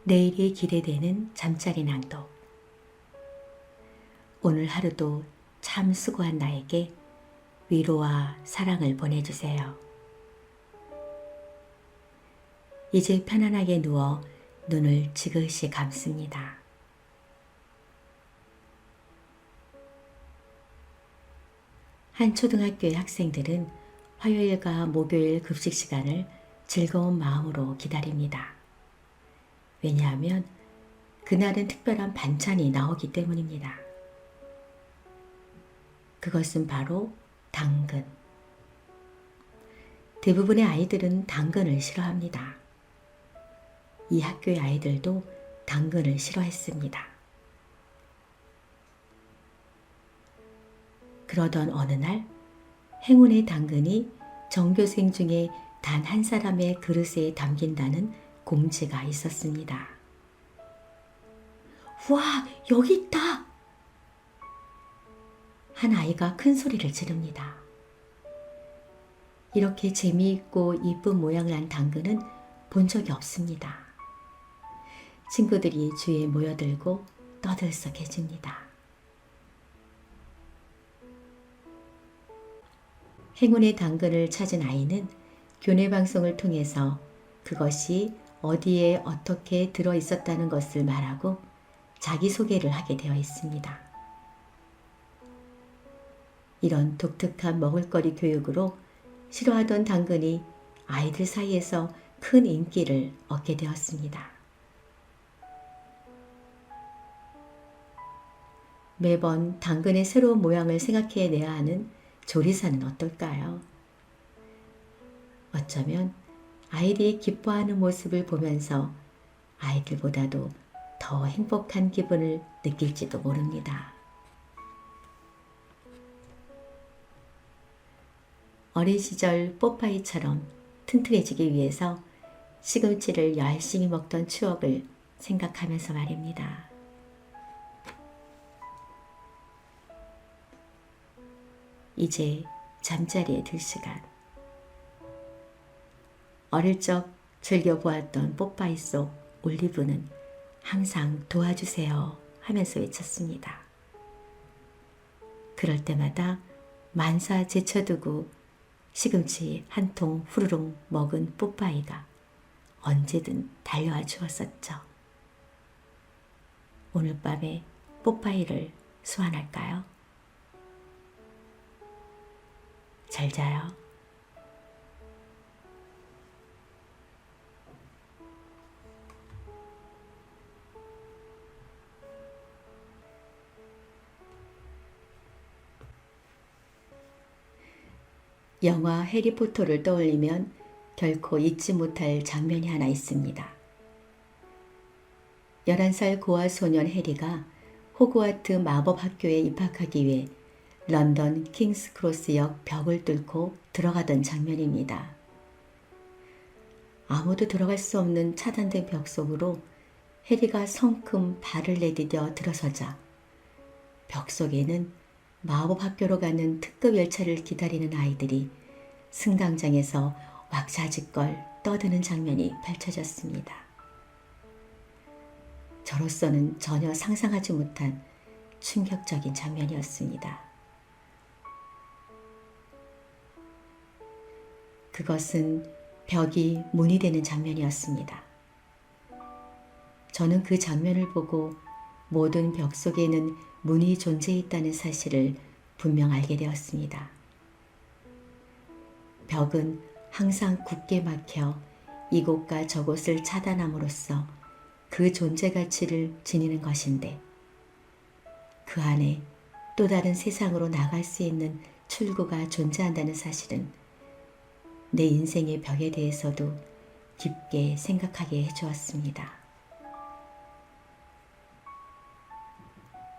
내일이 기대되는 잠자리 낭독. 오늘 하루도 참 수고한 나에게 위로와 사랑을 보내주세요. 이제 편안하게 누워 눈을 지그시 감습니다. 한 초등학교의 학생들은 화요일과 목요일 급식 시간을 즐거운 마음으로 기다립니다. 왜냐하면 그날은 특별한 반찬이 나오기 때문입니다. 그것은 바로 당근. 대부분의 아이들은 당근을 싫어합니다. 이 학교의 아이들도 당근을 싫어했습니다. 그러던 어느 날 행운의 당근이 전교생 중에 단 한 사람의 그릇에 담긴다는 공지가 있었습니다. 와, 여기 있다! 한 아이가 큰 소리를 지릅니다. 이렇게 재미있고 이쁜 모양을 한 당근은 본 적이 없습니다. 친구들이 주위에 모여들고 떠들썩해집니다. 행운의 당근을 찾은 아이는 교내 방송을 통해서 그것이 어디에 어떻게 들어 있었다는 것을 말하고 자기소개를 하게 되어 있습니다. 이런 독특한 먹을거리 교육으로 싫어하던 당근이 아이들 사이에서 큰 인기를 얻게 되었습니다. 매번 당근의 새로운 모양을 생각해내야 하는 조리사는 어떨까요? 어쩌면 아이들이 기뻐하는 모습을 보면서 아이들보다도 더 행복한 기분을 느낄지도 모릅니다. 어린 시절 뽀빠이처럼 튼튼해지기 위해서 시금치를 열심히 먹던 추억을 생각하면서 말입니다. 이제 잠자리에 들 시간. 어릴 적 즐겨보았던 뽀빠이 속 올리브는 항상 도와주세요 하면서 외쳤습니다. 그럴 때마다 만사 제쳐두고 시금치 한 통 후루룩 먹은 뽀빠이가 언제든 달려와 주었었죠. 오늘 밤에 뽀빠이를 소환할까요? 잘 자요. 영화 해리포터를 떠올리면 결코 잊지 못할 장면이 하나 있습니다. 11살 고아 소년 해리가 호그와트 마법학교에 입학하기 위해 런던 킹스크로스역 벽을 뚫고 들어가던 장면입니다. 아무도 들어갈 수 없는 차단된 벽 속으로 해리가 성큼 발을 내디뎌 들어서자 벽 속에는 마법학교로 가는 특급 열차를 기다리는 아이들이 승강장에서 왁자지껄 떠드는 장면이 펼쳐졌습니다. 저로서는 전혀 상상하지 못한 충격적인 장면이었습니다. 그것은 벽이 문이 되는 장면이었습니다. 저는 그 장면을 보고 모든 벽 속에는 문이 존재했다는 사실을 분명 알게 되었습니다. 벽은 항상 굳게 막혀 이곳과 저곳을 차단함으로써 그 존재 가치를 지니는 것인데 그 안에 또 다른 세상으로 나갈 수 있는 출구가 존재한다는 사실은 내 인생의 벽에 대해서도 깊게 생각하게 해주었습니다.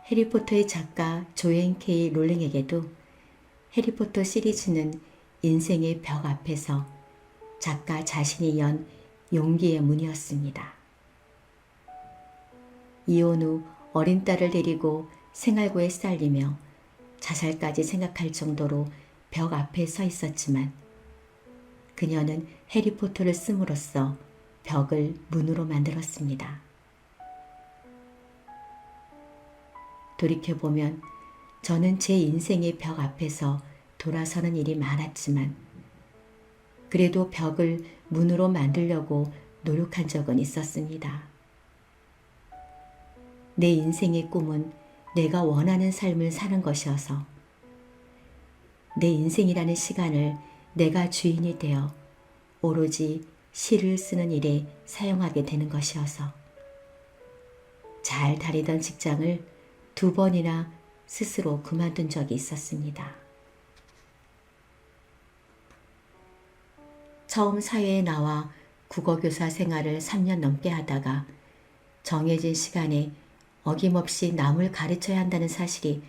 해리포터의 작가 조앤 K 롤링에게도 해리포터 시리즈는 인생의 벽 앞에서 작가 자신이 연 용기의 문이었습니다. 이혼 후 어린 딸을 데리고 생활고에 시달리며 자살까지 생각할 정도로 벽 앞에 서 있었지만 그녀는 해리포터를 씀으로써 벽을 문으로 만들었습니다. 돌이켜보면 저는 제 인생의 벽 앞에서 돌아서는 일이 많았지만 그래도 벽을 문으로 만들려고 노력한 적은 있었습니다. 내 인생의 꿈은 내가 원하는 삶을 사는 것이어서 내 인생이라는 시간을 내가 주인이 되어 오로지 시를 쓰는 일에 사용하게 되는 것이어서 잘 다니던 직장을 2번이나 스스로 그만둔 적이 있었습니다. 처음 사회에 나와 국어교사 생활을 3년 넘게 하다가 정해진 시간에 어김없이 남을 가르쳐야 한다는 사실이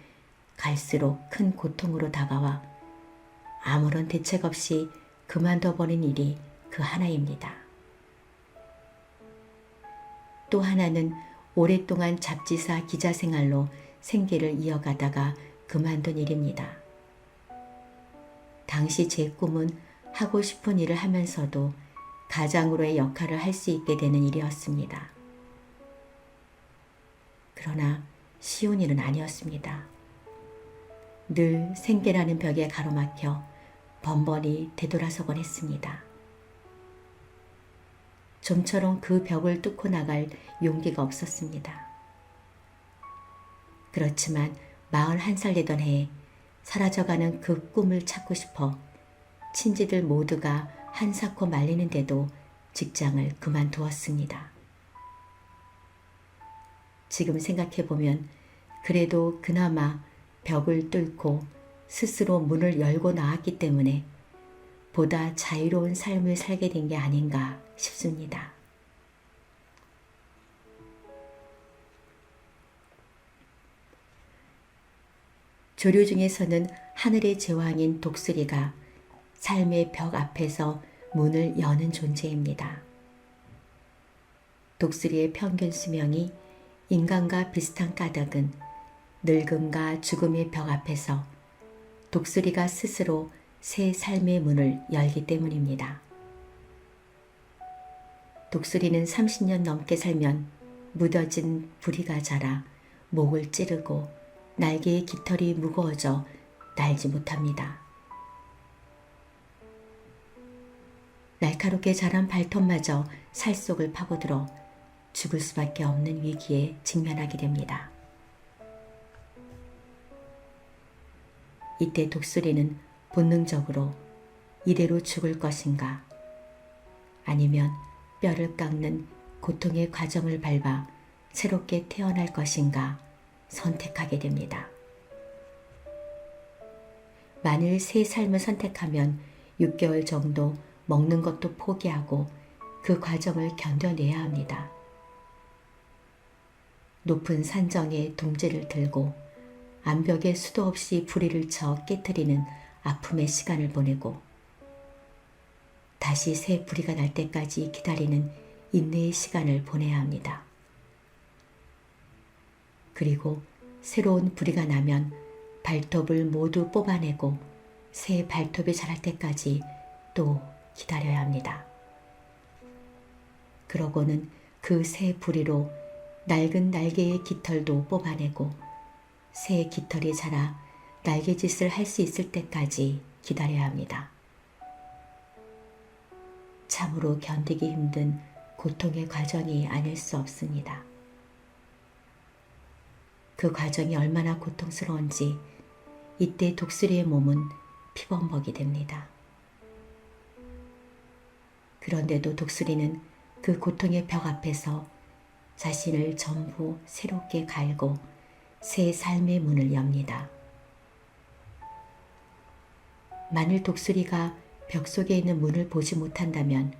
갈수록 큰 고통으로 다가와 아무런 대책 없이 그만둬버린 일이 그 하나입니다. 또 하나는 오랫동안 잡지사 기자 생활로 생계를 이어가다가 그만둔 일입니다. 당시 제 꿈은 하고 싶은 일을 하면서도 가장으로의 역할을 할 수 있게 되는 일이었습니다. 그러나 쉬운 일은 아니었습니다. 늘 생계라는 벽에 가로막혀 번번이 되돌아서곤 했습니다. 좀처럼 그 벽을 뚫고 나갈 용기가 없었습니다. 그렇지만 41살 되던 해에 사라져가는 그 꿈을 찾고 싶어 친지들 모두가 한사코 말리는데도 직장을 그만두었습니다. 지금 생각해보면 그래도 그나마 벽을 뚫고 스스로 문을 열고 나왔기 때문에 보다 자유로운 삶을 살게 된 게 아닌가 싶습니다. 조류 중에서는 하늘의 제왕인 독수리가 삶의 벽 앞에서 문을 여는 존재입니다. 독수리의 평균 수명이 인간과 비슷한 까닭은 늙음과 죽음의 벽 앞에서 독수리가 스스로 새 삶의 문을 열기 때문입니다. 독수리는 30년 넘게 살면 무뎌진 부리가 자라 목을 찌르고 날개의 깃털이 무거워져 날지 못합니다. 날카롭게 자란 발톱마저 살 속을 파고들어 죽을 수밖에 없는 위기에 직면하게 됩니다. 이때 독수리는 본능적으로 이대로 죽을 것인가 아니면 뼈를 깎는 고통의 과정을 밟아 새롭게 태어날 것인가 선택하게 됩니다. 만일 새 삶을 선택하면 6개월 정도 먹는 것도 포기하고 그 과정을 견뎌내야 합니다. 높은 산정에 둥지를 들고 암벽에 수도 없이 부리를 쳐 깨트리는 아픔의 시간을 보내고 다시 새 부리가 날 때까지 기다리는 인내의 시간을 보내야 합니다. 그리고 새로운 부리가 나면 발톱을 모두 뽑아내고 새 발톱이 자랄 때까지 또 기다려야 합니다. 그러고는 그 새 부리로 낡은 날개의 깃털도 뽑아내고 새 깃털이 자라 날개짓을 할 수 있을 때까지 기다려야 합니다. 참으로 견디기 힘든 고통의 과정이 아닐 수 없습니다. 그 과정이 얼마나 고통스러운지 이때 독수리의 몸은 피범벅이 됩니다. 그런데도 독수리는 그 고통의 벽 앞에서 자신을 전부 새롭게 갈고 새 삶의 문을 엽니다. 만일 독수리가 벽 속에 있는 문을 보지 못한다면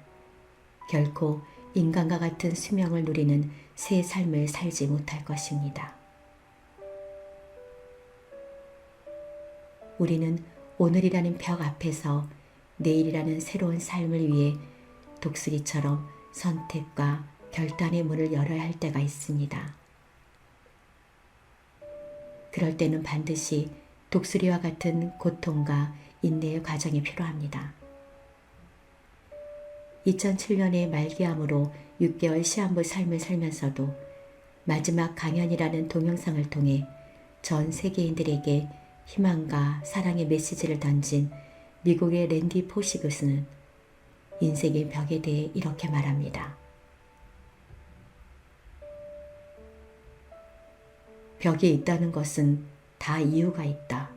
결코 인간과 같은 수명을 누리는 새 삶을 살지 못할 것입니다. 우리는 오늘이라는 벽 앞에서 내일이라는 새로운 삶을 위해 독수리처럼 선택과 결단의 문을 열어야 할 때가 있습니다. 그럴 때는 반드시 독수리와 같은 고통과 인내의 과정이 필요합니다. 2007년에 말기암으로 6개월 시한부 삶을 살면서도 마지막 강연이라는 동영상을 통해 전 세계인들에게 희망과 사랑의 메시지를 던진 미국의 랜디 포시그스는 인생의 벽에 대해 이렇게 말합니다. 벽이 있다는 것은 다 이유가 있다.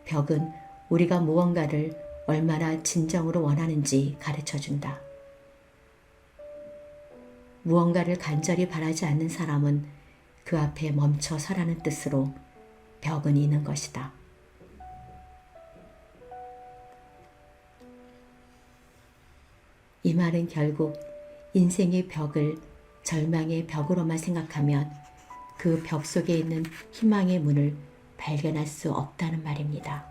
벽은 우리가 무언가를 얼마나 진정으로 원하는지 가르쳐준다. 무언가를 간절히 바라지 않는 사람은 그 앞에 멈춰 서라는 뜻으로 벽은 있는 것이다. 이 말은 결국 인생의 벽을 절망의 벽으로만 생각하면 그 벽 속에 있는 희망의 문을 발견할 수 없다는 말입니다.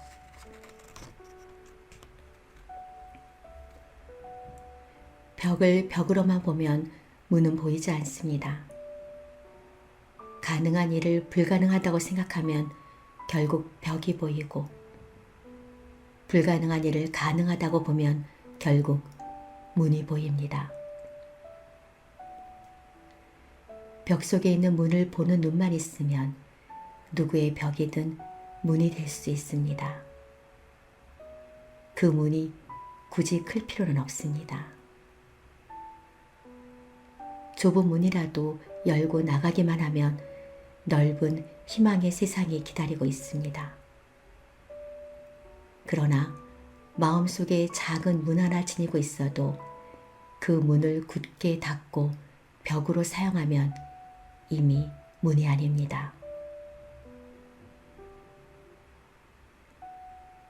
벽을 벽으로만 보면 문은 보이지 않습니다. 가능한 일을 불가능하다고 생각하면 결국 벽이 보이고, 불가능한 일을 가능하다고 보면 결국 문이 보입니다. 벽 속에 있는 문을 보는 눈만 있으면 누구의 벽이든 문이 될 수 있습니다. 그 문이 굳이 클 필요는 없습니다. 좁은 문이라도 열고 나가기만 하면 넓은 희망의 세상이 기다리고 있습니다. 그러나 마음속에 작은 문 하나 지니고 있어도 그 문을 굳게 닫고 벽으로 사용하면 이미 문이 아닙니다.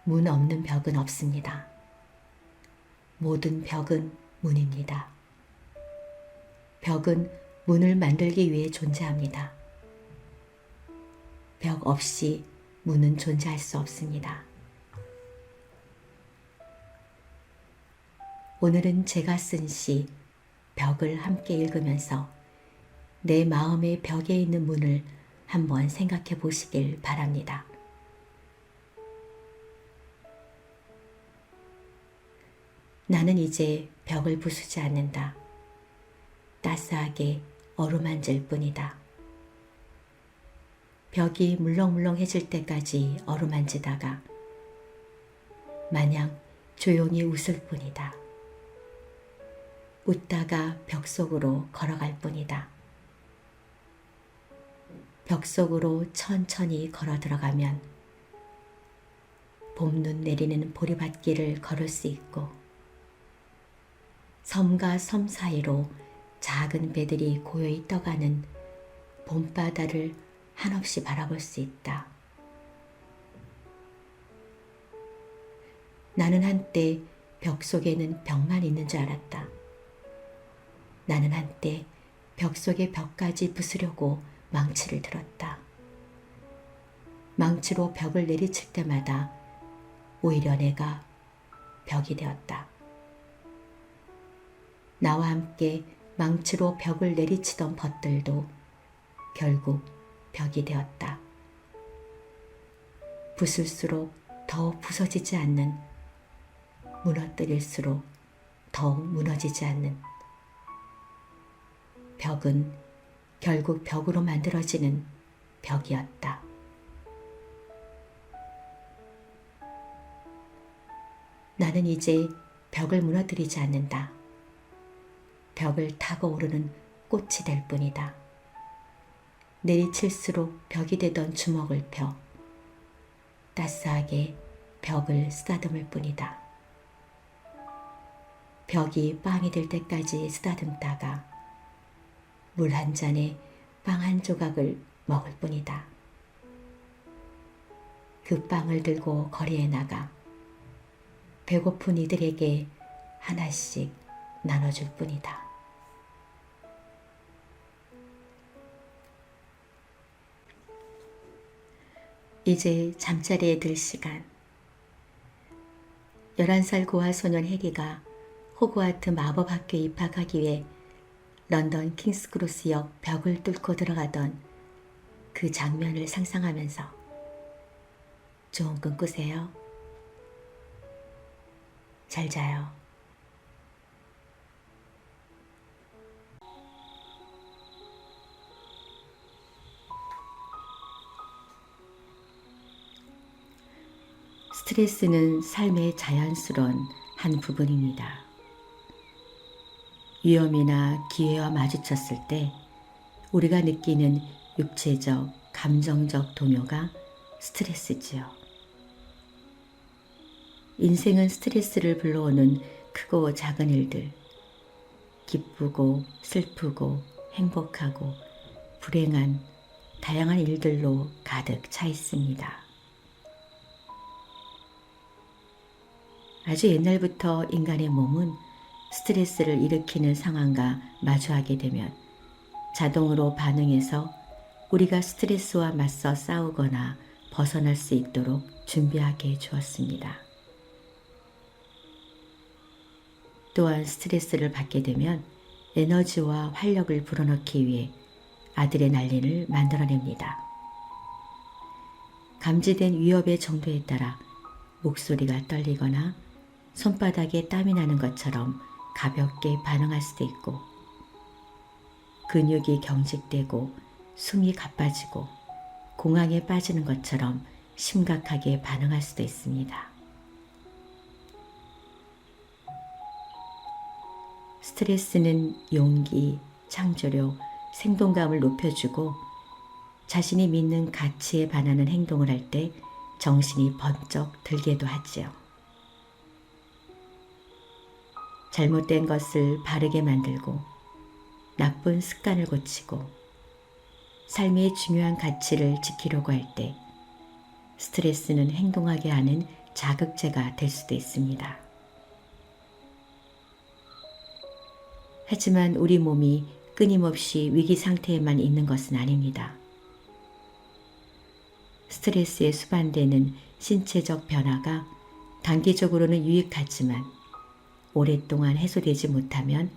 문 없는 벽은 없습니다. 모든 벽은 문입니다. 벽은 문을 만들기 위해 존재합니다. 벽 없이 문은 존재할 수 없습니다. 오늘은 제가 쓴 시 벽을 함께 읽으면서 내 마음의 벽에 있는 문을 한번 생각해 보시길 바랍니다. 나는 이제 벽을 부수지 않는다. 따스하게 어루만질 뿐이다. 벽이 물렁물렁해질 때까지 어루만지다가 마냥 조용히 웃을 뿐이다. 웃다가 벽 속으로 걸어갈 뿐이다. 벽 속으로 천천히 걸어 들어가면 봄눈 내리는 보리밭길을 걸을 수 있고, 섬과 섬 사이로 작은 배들이 고요히 떠가는 봄바다를 한없이 바라볼 수 있다. 나는 한때 벽 속에는 벽만 있는 줄 알았다. 나는 한때 벽 속의 벽까지 부수려고 망치를 들었다. 망치로 벽을 내리칠 때마다 오히려 내가 벽이 되었다. 나와 함께 망치로 벽을 내리치던 벗들도 결국 벽이 되었다. 부술수록 더욱 부서지지 않는, 무너뜨릴수록 더욱 무너지지 않는 벽은 결국 벽으로 만들어지는 벽이었다. 나는 이제 벽을 무너뜨리지 않는다. 벽을 타고 오르는 꽃이 될 뿐이다. 내리칠수록 벽이 되던 주먹을 펴 따스하게 벽을 쓰다듬을 뿐이다. 벽이 빵이 될 때까지 쓰다듬다가 물 한 잔에 빵 한 조각을 먹을 뿐이다. 그 빵을 들고 거리에 나가 배고픈 이들에게 하나씩 나눠줄 뿐이다. 이제 잠자리에 들 시간. 11살 고아 소년 해리가 호그와트 마법학교에 입학하기 위해 런던 킹스크로스역 벽을 뚫고 들어가던 그 장면을 상상하면서 좋은 꿈 꾸세요. 잘 자요. 스트레스는 삶의 자연스러운 한 부분입니다. 위험이나 기회와 마주쳤을 때 우리가 느끼는 육체적, 감정적 동요가 스트레스지요. 인생은 스트레스를 불러오는 크고 작은 일들, 기쁘고 슬프고 행복하고 불행한 다양한 일들로 가득 차 있습니다. 아주 옛날부터 인간의 몸은 스트레스를 일으키는 상황과 마주하게 되면 자동으로 반응해서 우리가 스트레스와 맞서 싸우거나 벗어날 수 있도록 준비하게 해 주었습니다. 또한 스트레스를 받게 되면 에너지와 활력을 불어넣기 위해 아드레날린을 만들어냅니다. 감지된 위협의 정도에 따라 목소리가 떨리거나 손바닥에 땀이 나는 것처럼 가볍게 반응할 수도 있고, 근육이 경직되고 숨이 가빠지고 공황에 빠지는 것처럼 심각하게 반응할 수도 있습니다. 스트레스는 용기, 창조력, 생동감을 높여주고 자신이 믿는 가치에 반하는 행동을 할 때 정신이 번쩍 들게도 하지요. 잘못된 것을 바르게 만들고 나쁜 습관을 고치고 삶의 중요한 가치를 지키려고 할 때 스트레스는 행동하게 하는 자극제가 될 수도 있습니다. 하지만 우리 몸이 끊임없이 위기 상태에만 있는 것은 아닙니다. 스트레스에 수반되는 신체적 변화가 단기적으로는 유익하지만 오랫동안 해소되지 못하면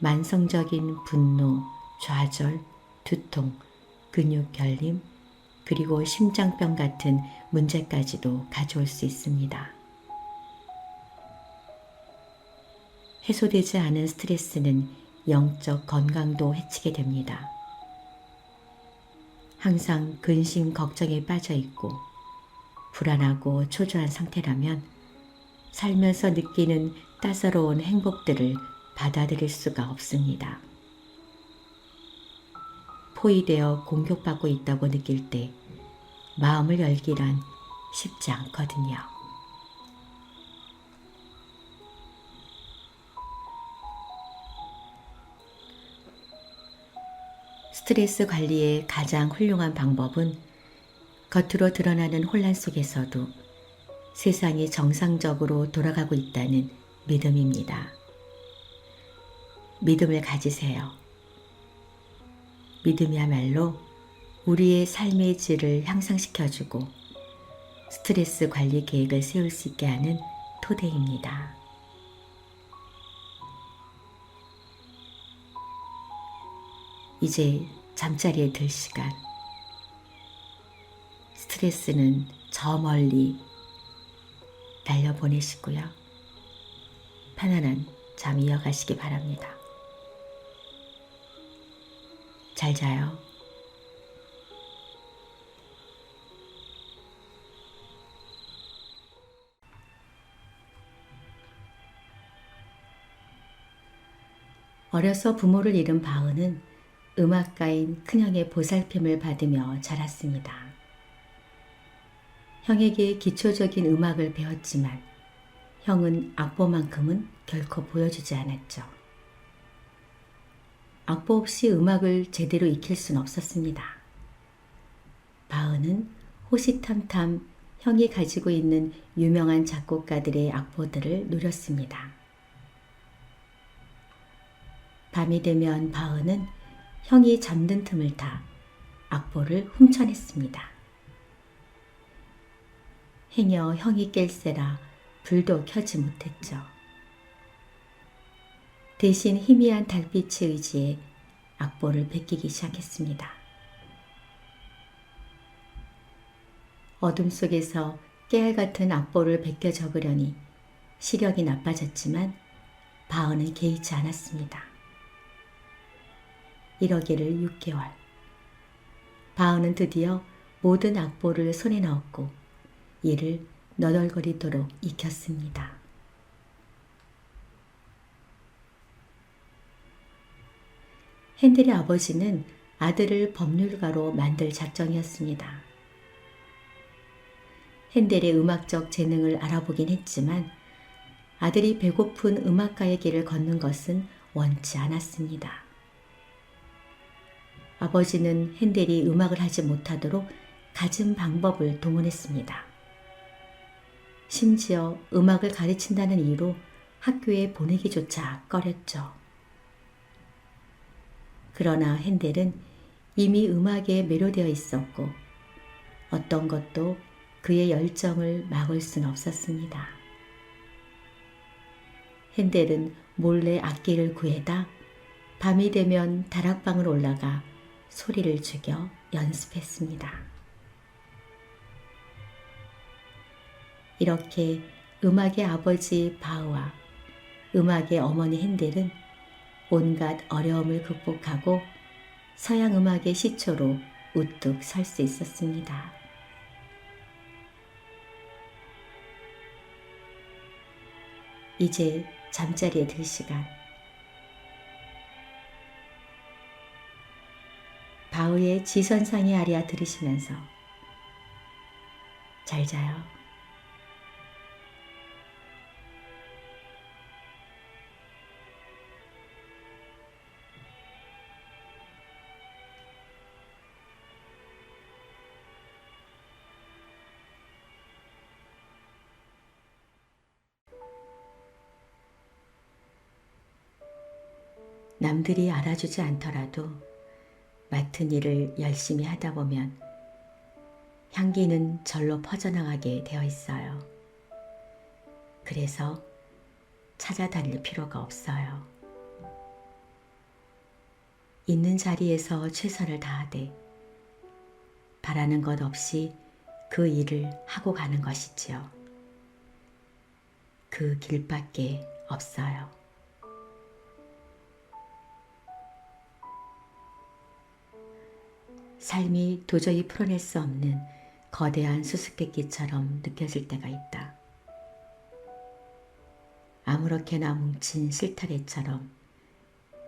만성적인 분노, 좌절, 두통, 근육 결림, 그리고 심장병 같은 문제까지도 가져올 수 있습니다. 해소되지 않은 스트레스는 영적 건강도 해치게 됩니다. 항상 근심 걱정에 빠져 있고 불안하고 초조한 상태라면 살면서 느끼는 따사로운 행복들을 받아들일 수가 없습니다. 포위되어 공격받고 있다고 느낄 때 마음을 열기란 쉽지 않거든요. 스트레스 관리의 가장 훌륭한 방법은 겉으로 드러나는 혼란 속에서도 세상이 정상적으로 돌아가고 있다는 믿음입니다. 믿음을 가지세요. 믿음이야말로 우리의 삶의 질을 향상시켜주고 스트레스 관리 계획을 세울 수 있게 하는 토대입니다. 이제 잠자리에 들 시간. 스트레스는 저 멀리 날려보내시고요. 편안한 잠 이어가시기 바랍니다. 잘 자요. 어려서 부모를 잃은 바은은 음악가인 큰형의 보살핌을 받으며 자랐습니다. 형에게 기초적인 음악을 배웠지만 형은 악보만큼은 결코 보여주지 않았죠. 악보 없이 음악을 제대로 익힐 순 없었습니다. 바은은 호시탐탐 형이 가지고 있는 유명한 작곡가들의 악보들을 누렸습니다. 밤이 되면 바은은 형이 잠든 틈을 타 악보를 훔쳐냈습니다. 행여 형이 깰세라 불도 켜지 못했죠. 대신 희미한 달빛에 의지해 악보를 베끼기 시작했습니다. 어둠 속에서 깨알 같은 악보를 베껴 적으려니 시력이 나빠졌지만 바은은 개의치 않았습니다. 이러기를 6개월. 바은은 드디어 모든 악보를 손에 넣었고 이를 너덜거리도록 익혔습니다. 핸델의 아버지는 아들을 법률가로 만들 작정이었습니다. 핸델의 음악적 재능을 알아보긴 했지만 아들이 배고픈 음악가의 길을 걷는 것은 원치 않았습니다. 아버지는 핸델이 음악을 하지 못하도록 갖은 방법을 동원했습니다. 심지어 음악을 가르친다는 이유로 학교에 보내기조차 꺼렸죠. 그러나 핸델은 이미 음악에 매료되어 있었고 어떤 것도 그의 열정을 막을 순 없었습니다. 핸델은 몰래 악기를 구해다 밤이 되면 다락방을 올라가 소리를 죽여 연습했습니다. 이렇게 음악의 아버지 바흐와 음악의 어머니 핸델은 온갖 어려움을 극복하고 서양 음악의 시초로 우뚝 설 수 있었습니다. 이제 잠자리에 들 시간. 바흐의 지선상의 아리아 들으시면서 잘 자요. 남들이 알아주지 않더라도 맡은 일을 열심히 하다 보면 향기는 절로 퍼져나가게 되어 있어요. 그래서 찾아다닐 필요가 없어요. 있는 자리에서 최선을 다하되 바라는 것 없이 그 일을 하고 가는 것이지요. 그 길밖에 없어요. 삶이 도저히 풀어낼 수 없는 거대한 수수께끼처럼 느껴질 때가 있다. 아무렇게나 뭉친 실타래처럼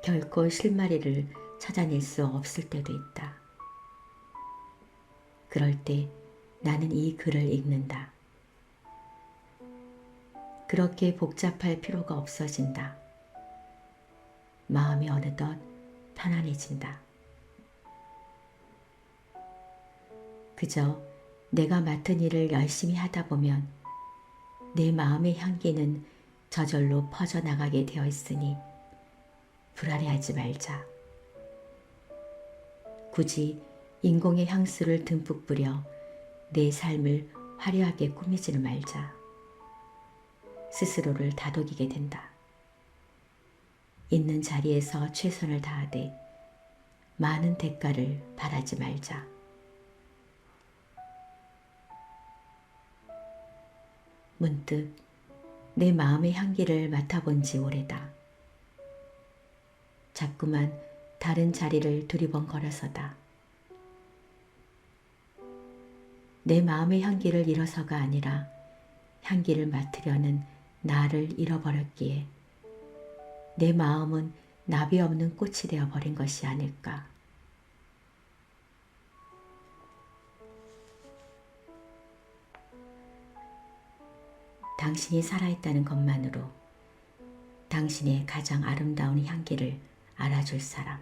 결코 실마리를 찾아낼 수 없을 때도 있다. 그럴 때 나는 이 글을 읽는다. 그렇게 복잡할 필요가 없어진다. 마음이 어느덧 편안해진다. 그저 내가 맡은 일을 열심히 하다 보면 내 마음의 향기는 저절로 퍼져나가게 되어 있으니 불안해하지 말자. 굳이 인공의 향수를 듬뿍 뿌려 내 삶을 화려하게 꾸미지는 말자. 스스로를 다독이게 된다. 있는 자리에서 최선을 다하되 많은 대가를 바라지 말자. 문득 내 마음의 향기를 맡아본 지 오래다. 자꾸만 다른 자리를 두리번거려서다. 내 마음의 향기를 잃어서가 아니라 향기를 맡으려는 나를 잃어버렸기에 내 마음은 나비 없는 꽃이 되어버린 것이 아닐까. 당신이 살아있다는 것만으로 당신의 가장 아름다운 향기를 알아줄 사람.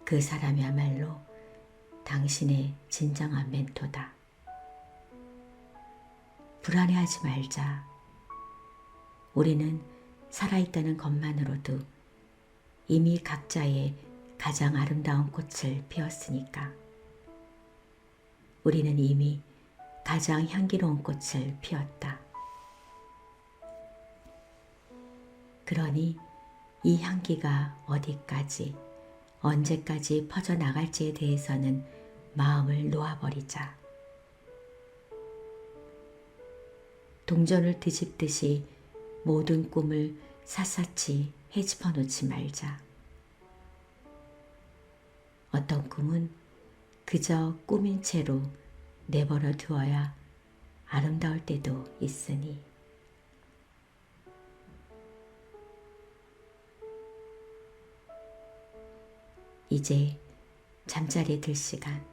그 사람이야말로 당신의 진정한 멘토다. 불안해하지 말자. 우리는 살아있다는 것만으로도 이미 각자의 가장 아름다운 꽃을 피웠으니까. 우리는 이미 가장 향기로운 꽃을 피웠다. 그러니 이 향기가 어디까지, 언제까지 퍼져나갈지에 대해서는 마음을 놓아버리자. 동전을 뒤집듯이 모든 꿈을 샅샅이 헤집어 놓지 말자. 어떤 꿈은 그저 꿈인 채로 내버려 두어야 아름다울 때도 있으니. 이제 잠자리에 들 시간.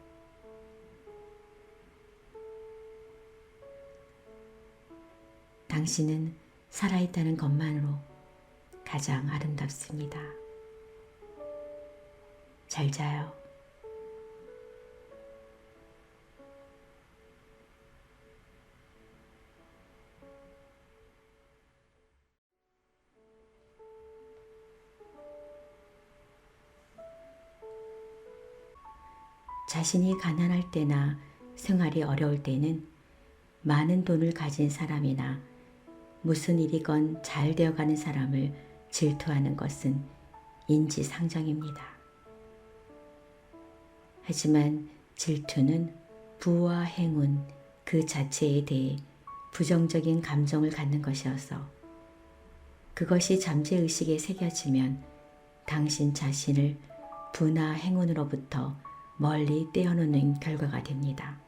당신은 살아있다는 것만으로 가장 아름답습니다. 잘 자요. 자신이 가난할 때나 생활이 어려울 때는 많은 돈을 가진 사람이나 무슨 일이건 잘 되어가는 사람을 질투하는 것은 인지상정입니다. 하지만 질투는 부와 행운 그 자체에 대해 부정적인 감정을 갖는 것이어서 그것이 잠재의식에 새겨지면 당신 자신을 부나 행운으로부터 멀리 떼어놓는 결과가 됩니다.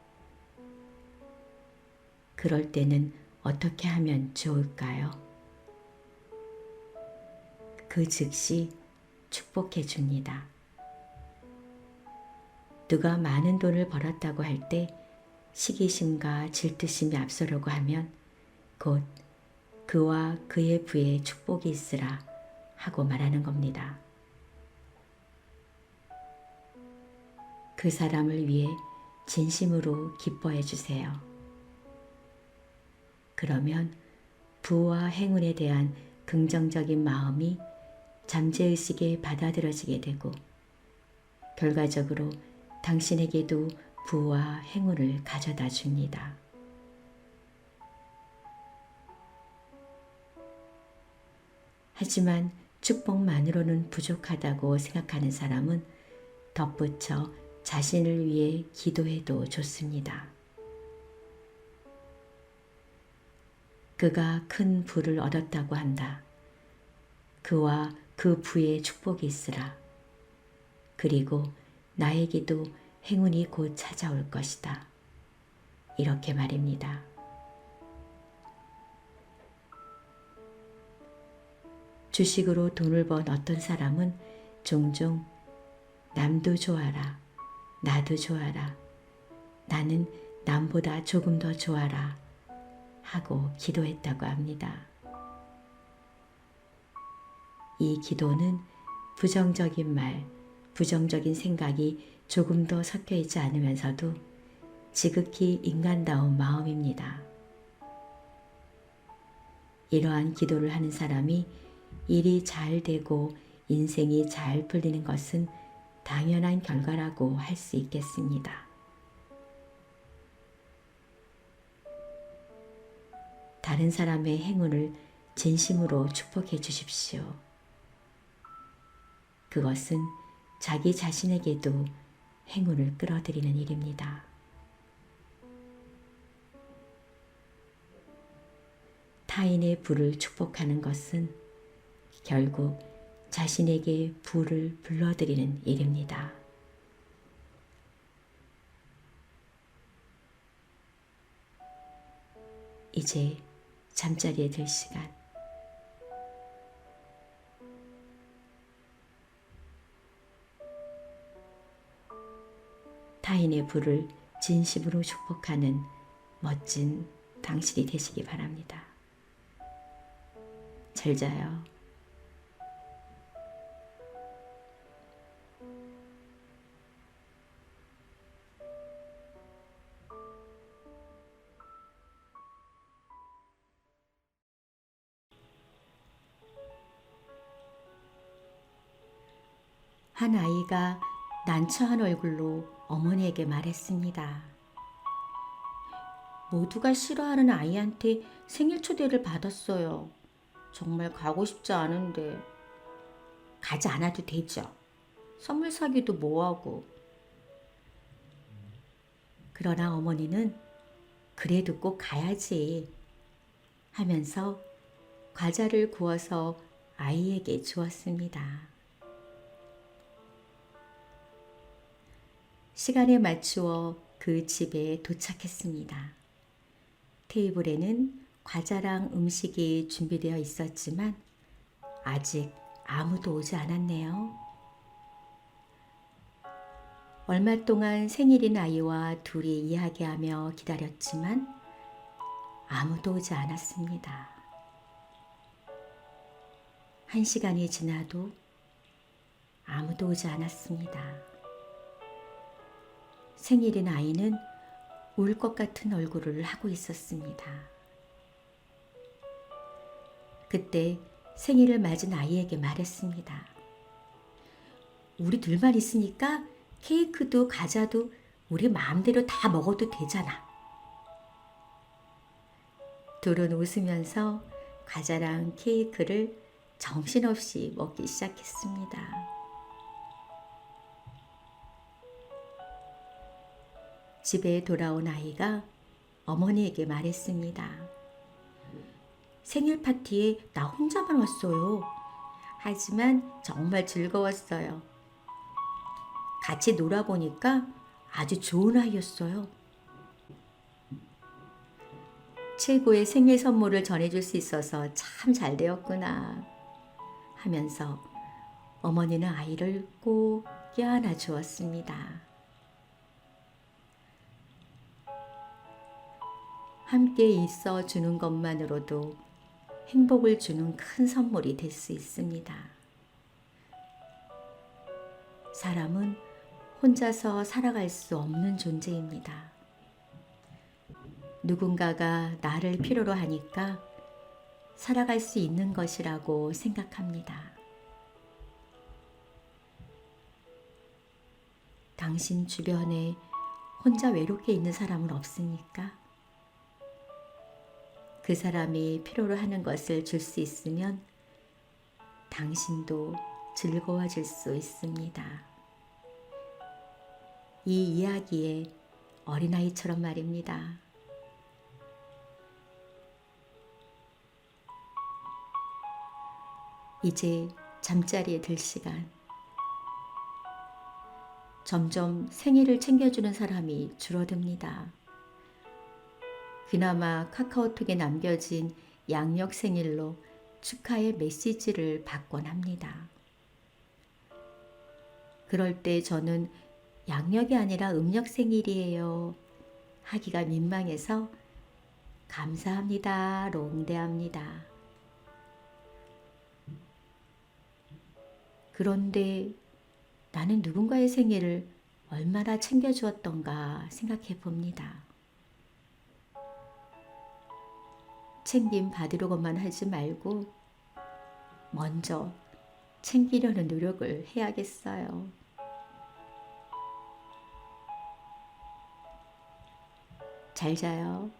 그럴 때는 어떻게 하면 좋을까요? 그 즉시 축복해 줍니다. 누가 많은 돈을 벌었다고 할 때 시기심과 질투심이 앞서려고 하면 곧 그와 그의 부에 축복이 있으라 하고 말하는 겁니다. 그 사람을 위해 진심으로 기뻐해 주세요. 그러면 부와 행운에 대한 긍정적인 마음이 잠재의식에 받아들여지게 되고 결과적으로 당신에게도 부와 행운을 가져다 줍니다. 하지만 축복만으로는 부족하다고 생각하는 사람은 덧붙여 자신을 위해 기도해도 좋습니다. 그가 큰 부를 얻었다고 한다. 그와 그 부에 축복이 있으라. 그리고 나에게도 행운이 곧 찾아올 것이다. 이렇게 말입니다. 주식으로 돈을 번 어떤 사람은 종종 남도 좋아라, 나도 좋아라, 나는 남보다 조금 더 좋아라 하고 기도했다고 합니다. 이 기도는 부정적인 말, 부정적인 생각이 조금 더 섞여 있지 않으면서도 지극히 인간다운 마음입니다. 이러한 기도를 하는 사람이 일이 잘 되고 인생이 잘 풀리는 것은 당연한 결과라고 할 수 있겠습니다. 다른 사람의 행운을 진심으로 축복해 주십시오. 그것은 자기 자신에게도 행운을 끌어들이는 일입니다. 타인의 부를 축복하는 것은 결국 자신에게 부를 불러들이는 일입니다. 이제 잠자리에 들 시간. 타인의 부를 진심으로 축복하는 멋진 당신이 되시기 바랍니다. 잘 자요. 한 아이가 난처한 얼굴로 어머니에게 말했습니다. 모두가 싫어하는 아이한테 생일 초대를 받았어요. 정말 가고 싶지 않은데. 가지 않아도 되죠. 선물 사기도 뭐하고. 그러나 어머니는 그래도 꼭 가야지 하면서 과자를 구워서 아이에게 주었습니다. 시간에 맞추어 그 집에 도착했습니다. 테이블에는 과자랑 음식이 준비되어 있었지만 아직 아무도 오지 않았네요. 얼마 동안 생일인 아이와 둘이 이야기하며 기다렸지만 아무도 오지 않았습니다. 1시간이 지나도 아무도 오지 않았습니다. 생일인 아이는 울 것 같은 얼굴을 하고 있었습니다. 그때 생일을 맞은 아이에게 말했습니다. 우리 둘만 있으니까 케이크도 과자도 우리 마음대로 다 먹어도 되잖아. 둘은 웃으면서 과자랑 케이크를 정신없이 먹기 시작했습니다. 집에 돌아온 아이가 어머니에게 말했습니다. 생일 파티에 나 혼자만 왔어요. 하지만 정말 즐거웠어요. 같이 놀아보니까 아주 좋은 아이였어요. 최고의 생일 선물을 전해줄 수 있어서 참 잘 되었구나 하면서 어머니는 아이를 꼭 껴안아 주었습니다. 함께 있어 주는 것만으로도 행복을 주는 큰 선물이 될 수 있습니다. 사람은 혼자서 살아갈 수 없는 존재입니다. 누군가가 나를 필요로 하니까 살아갈 수 있는 것이라고 생각합니다. 당신 주변에 혼자 외롭게 있는 사람은 없습니까? 그 사람이 필요로 하는 것을 줄 수 있으면 당신도 즐거워질 수 있습니다. 이 이야기의 어린아이처럼 말입니다. 이제 잠자리에 들 시간. 점점 생일을 챙겨주는 사람이 줄어듭니다. 그나마 카카오톡에 남겨진 양력 생일로 축하의 메시지를 받곤 합니다. 그럴 때 저는 양력이 아니라 음력 생일이에요 하기가 민망해서 감사합니다로 응대합니다. 그런데 나는 누군가의 생일을 얼마나 챙겨주었던가 생각해 봅니다. 챙김 받으려고만 하지 말고 먼저 챙기려는 노력을 해야겠어요. 잘 자요.